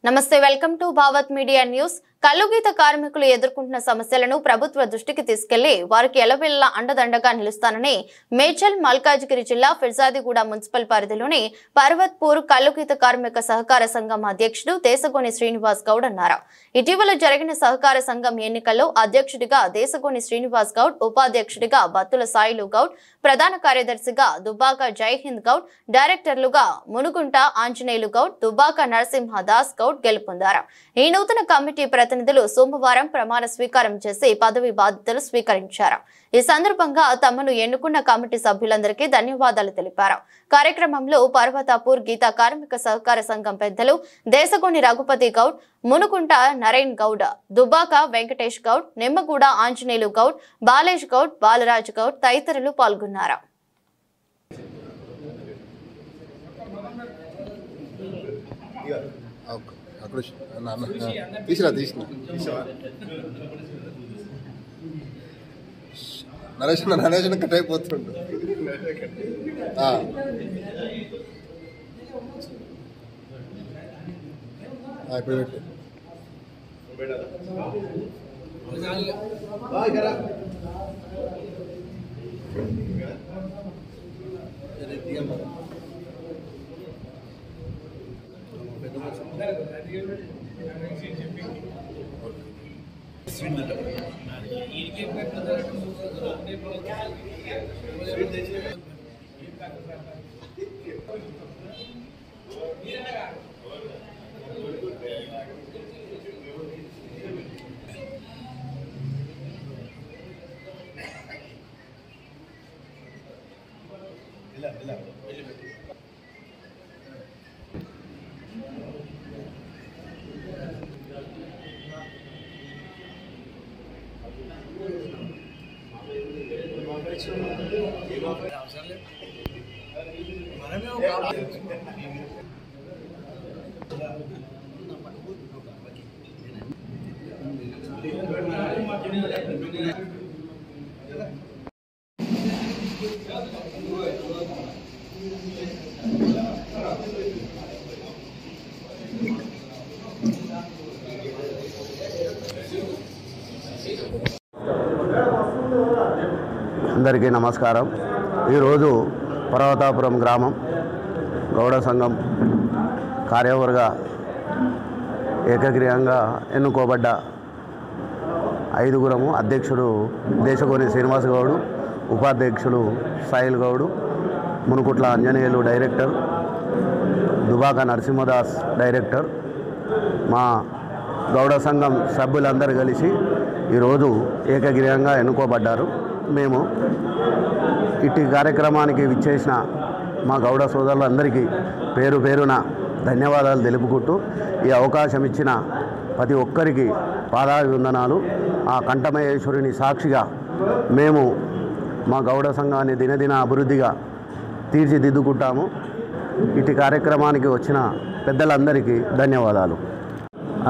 నమస్తే, welcome to Bhavat media news. కల్లుగీత కార్మికులు ఎదుర్కొంటున్న సమస్యలను ప్రభుత్వ దృష్టికి తీసుకెళ్లి వారికి ఎలవెల్లా అండదండగా నిలుస్తానని మేడ్చల్ మల్కాజ్గిరి జిల్లా ఫిర్జాదిగూడ మున్సిపల్ పరిధిలోని పర్వత్పూర్ కల్లుగీత కార్మిక సహకార సంఘం అధ్యక్షుడు దేశగోని శ్రీనివాస్ గౌడ్ అన్నారు. ఇటీవల జరిగిన సహకార సంఘం ఎన్నికల్లో అధ్యక్షుడిగా దేశగోని శ్రీనివాస్ గౌడ్, ఉపాధ్యక్షుడిగా బత్తుల సాయిలు గౌడ్, ప్రధాన కార్యదర్శిగా దుబ్బాక జైహింద్ గౌడ్, డైరెక్టర్లుగా మునుగుంట ఆంజనేయులు గౌడ్, దుబ్బాక నరసింహదాస్ గౌడ్ గెలుపొందారు. ఈ నూతన కమిటీ ప్రతినిధులు సోమవారం ప్రమాణ స్వీకారం చేసి పదవి బాధ్యతలు స్వీకరించారు. ఈ సందర్భంగా తమను ఎన్నుకున్న కమిటీ సభ్యులందరికీ ధన్యవాదాలు తెలిపారు. కార్యక్రమంలో పర్వతాపూర్ గీతా కార్మిక సహకార సంఘం పెద్దలు దేశగోని రఘుపతి గౌడ్, మునుకుంట నరేన్ గౌడ్, దుబ్బాక వెంకటేష్ గౌడ్, నిమ్మగూడ ఆంజనేయులు గౌడ్, బాలేష్ గౌడ్, బాలరాజ్ గౌడ్ తదితరులు పాల్గొన్నారు. నరేషన్ కట్ అయిపోతుండు. ఇప్పుడు పెట్టు. అందరికీ నమస్కారం. ఈరోజు పర్వతాపురం గ్రామం గౌడ సంఘం కార్యవర్గ ఏకగ్రీవంగా ఎన్నుకోబడ్డ ఐదుగురము. అధ్యక్షుడు దేశగోని శ్రీనివాస్ గౌడు, ఉపాధ్యక్షుడు సాయిల్ గౌడు, మునుకుట్ల ఆంజనేయులు డైరెక్టర్, దుబాక నరసింహదాస్ డైరెక్టర్, మా గౌడ సంఘం సభ్యులందరూ కలిసి ఈరోజు ఏకగ్రీవంగా ఎన్నుకోబడ్డారు. మేము ఇట్టి కార్యక్రమానికి విచ్చేసిన మా గౌడ సోదరులందరికీ పేరు పేరున ధన్యవాదాలు తెలుపుకుంటూ ఈ అవకాశం ఇచ్చిన ప్రతి ఒక్కరికి పాదాభివందనాలు. ఆ కంఠమయేశ్వరుని సాక్షిగా మేము మా గౌడ సంఘాన్ని దినదిన అభివృద్ధిగా తీర్చిదిద్దుకుంటాము. ఇటు కార్యక్రమానికి వచ్చిన పెద్దలందరికీ ధన్యవాదాలు.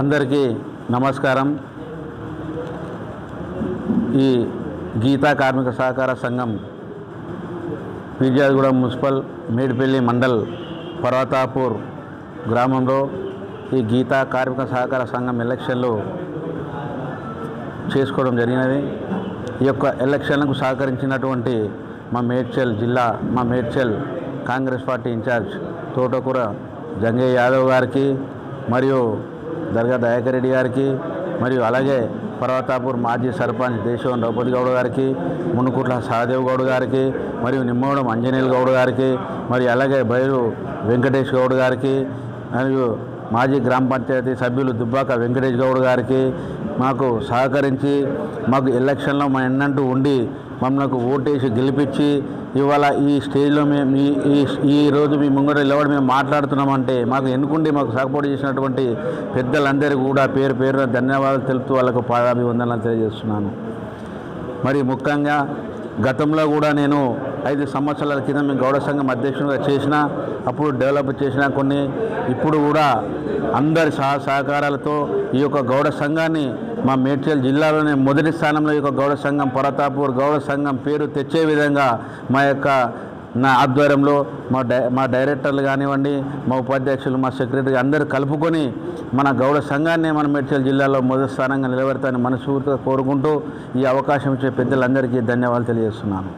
అందరికీ నమస్కారం. ఈ గీతా కార్మిక సహకార సంఘం ఫిర్జాదిగూడ మున్సిపల్ మేడిపల్లి మండల్ పర్వతాపూర్ గ్రామంలో ఈ గీతా కార్మిక సహకార సంఘం ఎలక్షన్లు చేసుకోవడం జరిగినది. ఈ యొక్క ఎలక్షన్లకు సహకరించినటువంటి మా మేడ్చల్ కాంగ్రెస్ పార్టీ ఇన్ఛార్జ్ తోటకూర జంగయ్య యాదవ్ గారికి, మరియు దర్గా దయాకర్ రెడ్డి గారికి, మరియు అలాగే పర్వతాపూర్ మాజీ సర్పంచ్ దేశవన్ రఘుపతి గౌడ్ గారికి, మునుకుట్ల సహదేవ్ గౌడ్ గారికి, మరియు నిమ్మగూడెం ఆంజనేయులు గౌడ్ గారికి, మరియు అలాగే బైరు వెంకటేష్ గౌడ్ గారికి, మరియు మాజీ గ్రామ పంచాయతీ సభ్యులు దుబ్బాక వెంకటేష్ గౌడ్ గారికి మాకు సహకరించి మాకు ఎలక్షన్లో మా ఎన్నంటూ ఉండి మమ్మల్ని ఓటేసి గెలిపించి ఇవాళ ఈ స్టేజ్లో మేము ఈరోజు మీ ముంగట నిలబడి మేము మాట్లాడుతున్నామంటే మాకు ఎన్నుకుండి మాకు సపోర్ట్ చేసినటువంటి పెద్దలందరికీ కూడా పేరు పేరున ధన్యవాదాలు తెలుపుతూ వాళ్ళకు పాదాభివందనాలు తెలియజేస్తున్నాను. మరి ముఖ్యంగా గతంలో కూడా నేను 5 సంవత్సరాల కింద మేము గౌడ సంఘం అధ్యక్షునిగా చేసిన, అప్పుడు డెవలప్ చేసిన కొన్ని, ఇప్పుడు కూడా అందరి సహకారాలతో ఈ యొక్క గౌడ సంఘాన్ని మా మేడ్చల్ జిల్లాలోనే మొదటి స్థానంలో ఈ యొక్క గౌడ సంఘం పరతాపూర్ గౌడ సంఘం పేరు తెచ్చే విధంగా నా ఆధ్వర్యంలో మా డైరెక్టర్లు కానివ్వండి, మా ఉపాధ్యక్షులు, మా సెక్రటరీ అందరూ కలుపుకొని మన గౌడ సంఘాన్ని మన మేడ్చల్ జిల్లాలో మొదటి స్థానంగా నిలబెడతానని మనస్ఫూర్తిగా కోరుకుంటూ ఈ అవకాశం ఇచ్చే పెద్దలందరికీ ధన్యవాదాలు తెలియజేస్తున్నాను.